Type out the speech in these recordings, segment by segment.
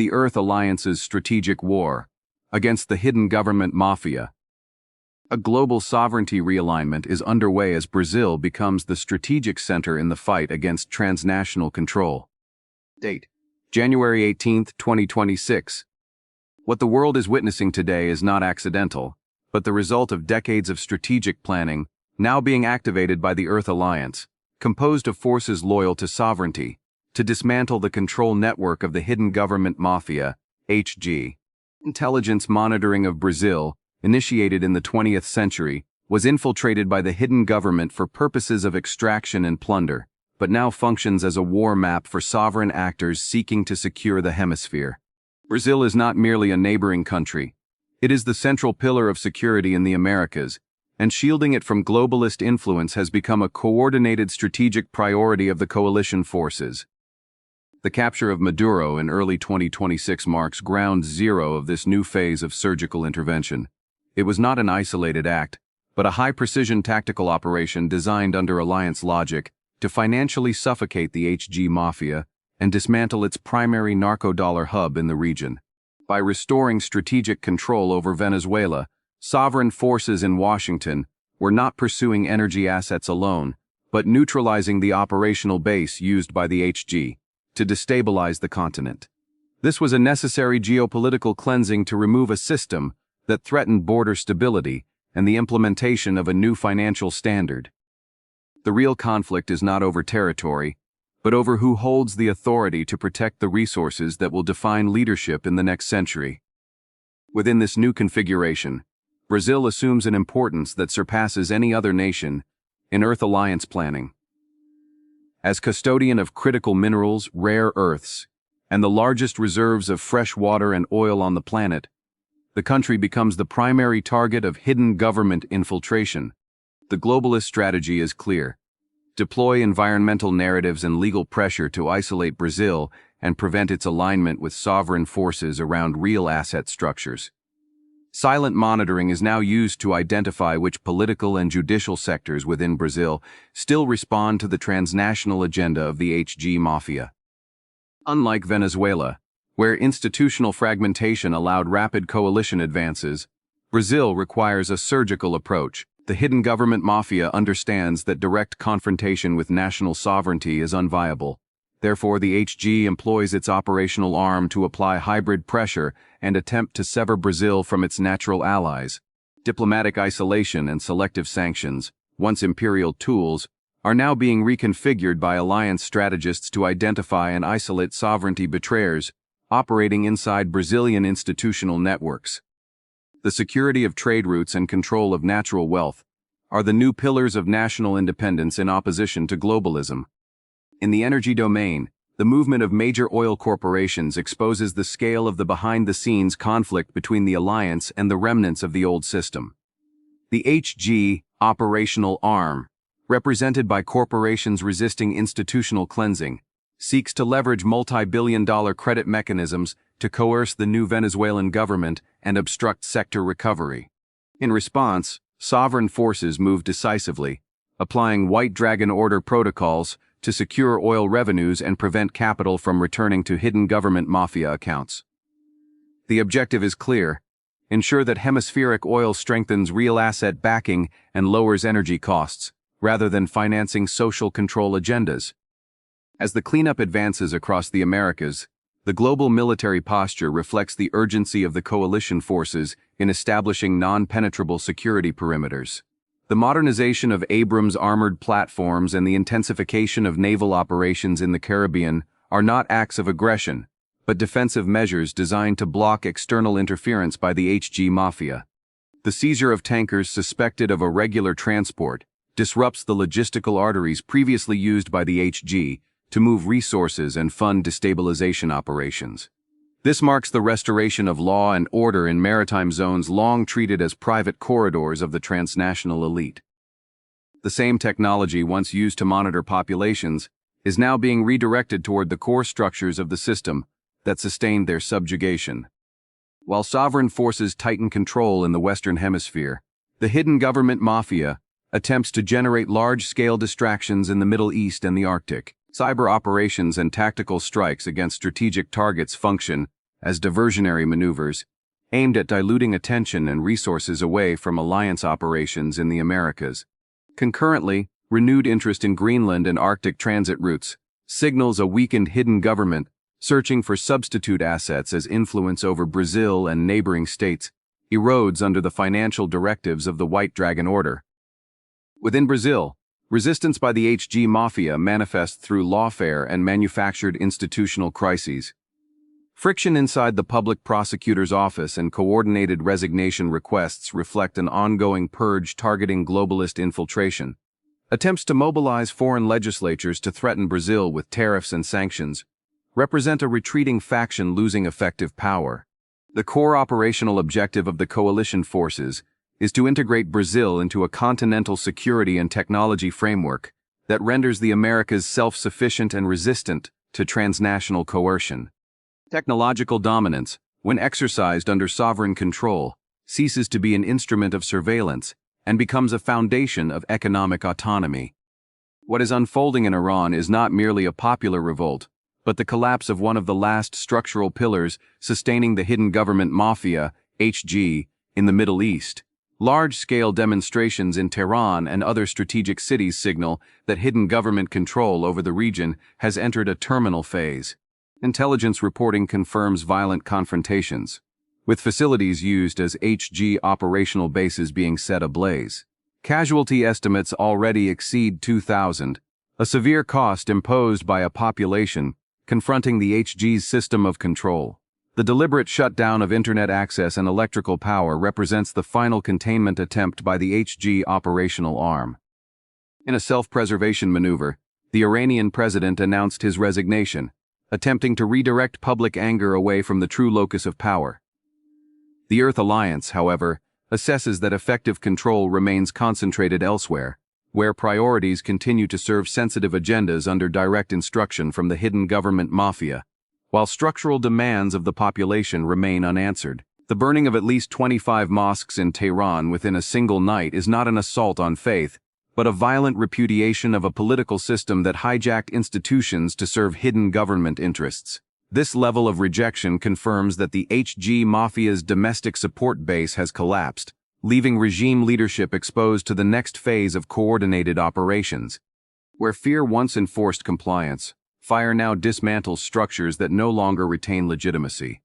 the Earth Alliance's strategic war against the Hidden Government Mafia. A global sovereignty realignment is underway as Brazil becomes the strategic center in the fight against transnational control. Date: January 18, 2026. What the world is witnessing today is not accidental, but the result of decades of strategic planning, now being activated by the Earth Alliance, composed of forces loyal to sovereignty, to dismantle the control network of the Hidden Government Mafia, HG. Intelligence monitoring of Brazil, initiated in the 20th century, was infiltrated by the hidden government for purposes of extraction and plunder, but now functions as a war map for sovereign actors seeking to secure the hemisphere. Brazil is not merely a neighboring country. It is the central pillar of security in the Americas, and shielding it from globalist influence has become a coordinated strategic priority of the coalition forces. The capture of Maduro in early 2026 marks ground zero of this new phase of surgical intervention. It was not an isolated act, but a high-precision tactical operation designed under alliance logic to financially suffocate the HG Mafia and dismantle its primary narco-dollar hub in the region. By restoring strategic control over Venezuela, sovereign forces in Washington were not pursuing energy assets alone, but neutralizing the operational base used by the HG to destabilize the continent. This was a necessary geopolitical cleansing to remove a system that threatened border stability and the implementation of a new financial standard. The real conflict is not over territory, but over who holds the authority to protect the resources that will define leadership in the next century. Within this new configuration, Brazil assumes an importance that surpasses any other nation in Earth Alliance planning. As custodian of critical minerals, rare earths, and the largest reserves of fresh water and oil on the planet, the country becomes the primary target of hidden government infiltration. The globalist strategy is clear: deploy environmental narratives and legal pressure to isolate Brazil and prevent its alignment with sovereign forces around real asset structures. Silent monitoring is now used to identify which political and judicial sectors within Brazil still respond to the transnational agenda of the HG Mafia. Unlike Venezuela, where institutional fragmentation allowed rapid coalition advances, Brazil requires a surgical approach. The Hidden Government Mafia understands that direct confrontation with national sovereignty is unviable. Therefore, the HG employs its operational arm to apply hybrid pressure and attempt to sever Brazil from its natural allies. Diplomatic isolation and selective sanctions, once imperial tools, are now being reconfigured by alliance strategists to identify and isolate sovereignty betrayers operating inside Brazilian institutional networks. The security of trade routes and control of natural wealth are the new pillars of national independence in opposition to globalism. In the energy domain, the movement of major oil corporations exposes the scale of the behind-the-scenes conflict between the alliance and the remnants of the old system. The HG operational arm, represented by corporations resisting institutional cleansing, seeks to leverage multi-billion-dollar credit mechanisms to coerce the new Venezuelan government and obstruct sector recovery. In response, sovereign forces move decisively, applying White Dragon Order protocols to secure oil revenues and prevent capital from returning to hidden government mafia accounts. The objective is clear: ensure that hemispheric oil strengthens real asset backing and lowers energy costs, rather than financing social control agendas. As the cleanup advances across the Americas, the global military posture reflects the urgency of the coalition forces in establishing non-penetrable security perimeters. The modernization of Abrams armored platforms and the intensification of naval operations in the Caribbean are not acts of aggression, but defensive measures designed to block external interference by the HG Mafia. The seizure of tankers suspected of irregular transport disrupts the logistical arteries previously used by the HG to move resources and fund destabilization operations. This marks the restoration of law and order in maritime zones long treated as private corridors of the transnational elite. The same technology once used to monitor populations is now being redirected toward the core structures of the system that sustained their subjugation. While sovereign forces tighten control in the Western Hemisphere, the Hidden Government Mafia attempts to generate large-scale distractions in the Middle East and the Arctic. Cyber operations and tactical strikes against strategic targets function as diversionary maneuvers, aimed at diluting attention and resources away from alliance operations in the Americas. Concurrently, renewed interest in Greenland and Arctic transit routes signals a weakened hidden government searching for substitute assets as influence over Brazil and neighboring states erodes under the financial directives of the White Dragon Order. Within Brazil, resistance by the HG Mafia manifests through lawfare and manufactured institutional crises. Friction inside the public prosecutor's office and coordinated resignation requests reflect an ongoing purge targeting globalist infiltration. Attempts to mobilize foreign legislatures to threaten Brazil with tariffs and sanctions represent a retreating faction losing effective power. The core operational objective of the coalition forces is to integrate Brazil into a continental security and technology framework that renders the Americas self-sufficient and resistant to transnational coercion. Technological dominance, when exercised under sovereign control, ceases to be an instrument of surveillance and becomes a foundation of economic autonomy. What is unfolding in Iran is not merely a popular revolt, but the collapse of one of the last structural pillars sustaining the Hidden Government Mafia, HG, in the Middle East. Large-scale demonstrations in Tehran and other strategic cities signal that hidden government control over the region has entered a terminal phase. Intelligence reporting confirms violent confrontations, with facilities used as HG operational bases being set ablaze. Casualty estimates already exceed 2,000, a severe cost imposed by a population confronting the HG's system of control. The deliberate shutdown of internet access and electrical power represents the final containment attempt by the HG operational arm. In a self-preservation maneuver, the Iranian president announced his resignation, attempting to redirect public anger away from the true locus of power. The Earth Alliance, however, assesses that effective control remains concentrated elsewhere, where priorities continue to serve sensitive agendas under direct instruction from the Hidden Government Mafia, while structural demands of the population remain unanswered. The burning of at least 25 mosques in Tehran within a single night is not an assault on faith, but a violent repudiation of a political system that hijacked institutions to serve hidden government interests. This level of rejection confirms that the HG Mafia's domestic support base has collapsed, leaving regime leadership exposed to the next phase of coordinated operations. Where fear once enforced compliance, fire now dismantles structures that no longer retain legitimacy.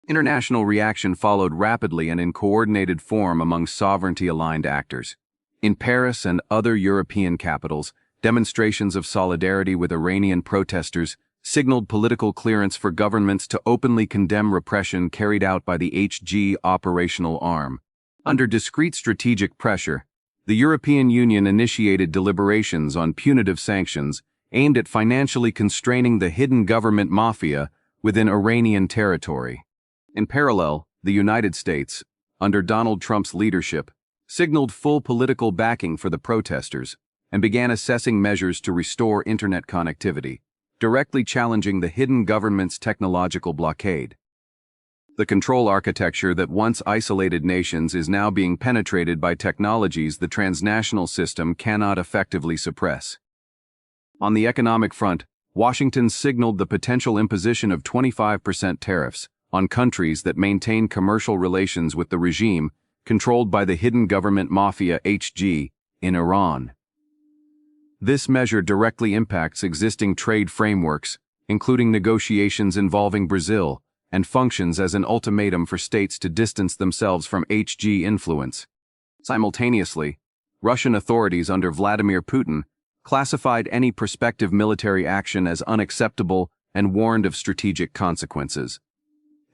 International reaction followed rapidly and in coordinated form among sovereignty-aligned actors. In Paris and other European capitals, demonstrations of solidarity with Iranian protesters signaled political clearance for governments to openly condemn repression carried out by the HG operational arm. Under discrete strategic pressure, the European Union initiated deliberations on punitive sanctions aimed at financially constraining the hidden government mafia within Iranian territory. In parallel, the United States, under Donald Trump's leadership, signaled full political backing for the protesters and began assessing measures to restore internet connectivity, directly challenging the hidden government's technological blockade. The control architecture that once isolated nations is now being penetrated by technologies the transnational system cannot effectively suppress. On the economic front, Washington signaled the potential imposition of 25% tariffs on countries that maintain commercial relations with the regime controlled by the Hidden Government Mafia HG in Iran. This measure directly impacts existing trade frameworks, including negotiations involving Brazil, and functions as an ultimatum for states to distance themselves from HG influence. Simultaneously, Russian authorities under Vladimir Putin classified any prospective military action as unacceptable and warned of strategic consequences.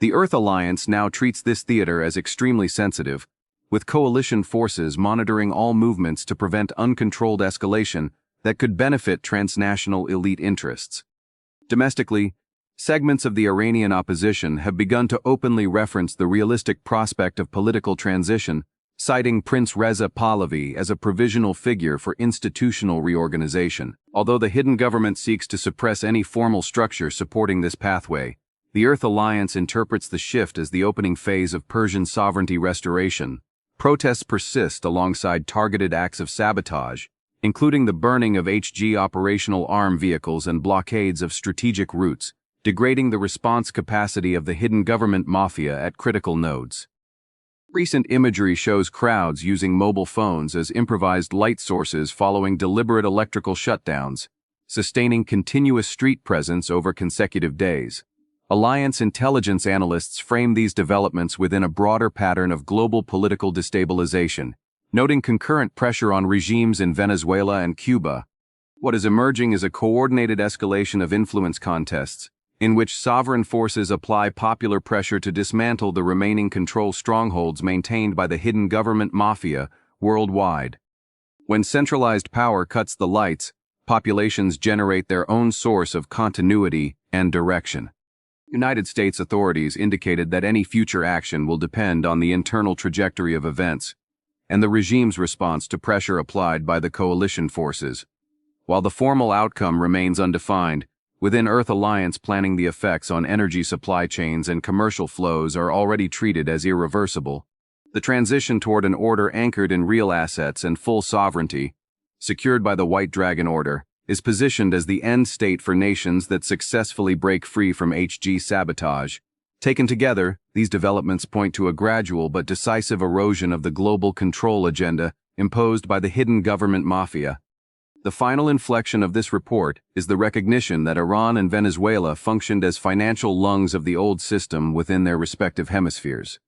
The Earth Alliance now treats this theater as extremely sensitive, with coalition forces monitoring all movements to prevent uncontrolled escalation that could benefit transnational elite interests. Domestically, segments of the Iranian opposition have begun to openly reference the realistic prospect of political transition, citing Prince Reza Pahlavi as a provisional figure for institutional reorganization. Although the hidden government seeks to suppress any formal structure supporting this pathway, the Earth Alliance interprets the shift as the opening phase of Persian sovereignty restoration. Protests persist alongside targeted acts of sabotage, including the burning of HG operational arm vehicles and blockades of strategic routes, degrading the response capacity of the hidden government mafia at critical nodes. Recent imagery shows crowds using mobile phones as improvised light sources following deliberate electrical shutdowns, sustaining continuous street presence over consecutive days. Alliance intelligence analysts frame these developments within a broader pattern of global political destabilization, noting concurrent pressure on regimes in Venezuela and Cuba. What is emerging is a coordinated escalation of influence contests, in which sovereign forces apply popular pressure to dismantle the remaining control strongholds maintained by the hidden government mafia worldwide. When centralized power cuts the lights, populations generate their own source of continuity and direction. United States authorities indicated that any future action will depend on the internal trajectory of events and the regime's response to pressure applied by the coalition forces. While the formal outcome remains undefined, within Earth Alliance planning the effects on energy supply chains and commercial flows are already treated as irreversible. The transition toward an order anchored in real assets and full sovereignty, secured by the White Dragon Order, is positioned as the end state for nations that successfully break free from HG sabotage. Taken together, these developments point to a gradual but decisive erosion of the global control agenda imposed by the hidden government mafia. The final inflection of this report is the recognition that Iran and Venezuela functioned as financial lungs of the old system within their respective hemispheres.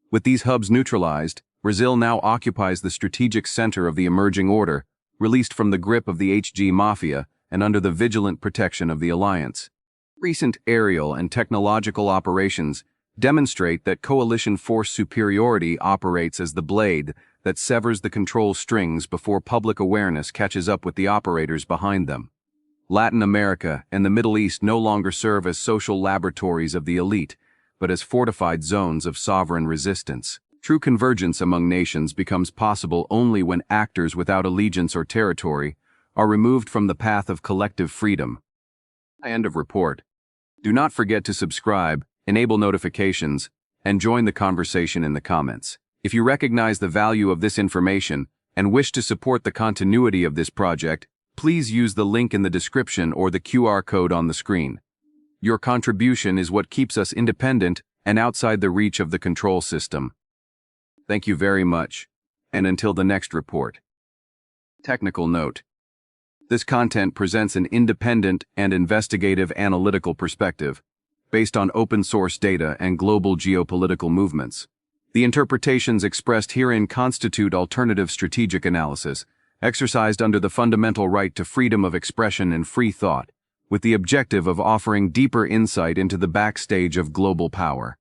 With these hubs neutralized, Brazil now occupies the strategic center of the emerging order, released from the grip of the HG mafia and under the vigilant protection of the alliance. Recent aerial and technological operations demonstrate that coalition force superiority operates as the blade that severs the control strings before public awareness catches up with the operators behind them. Latin America and the Middle East no longer serve as social laboratories of the elite, but as fortified zones of sovereign resistance. True convergence among nations becomes possible only when actors without allegiance or territory are removed from the path of collective freedom. End of report. Do not forget to subscribe, enable notifications, and join the conversation in the comments. If you recognize the value of this information and wish to support the continuity of this project, please use the link in the description or the QR code on the screen. Your contribution is what keeps us independent and outside the reach of the control system. Thank you very much, and until the next report. Technical note. This content presents an independent and investigative analytical perspective, based on open-source data and global geopolitical movements. The interpretations expressed herein constitute alternative strategic analysis, exercised under the fundamental right to freedom of expression and free thought, with the objective of offering deeper insight into the backstage of global power.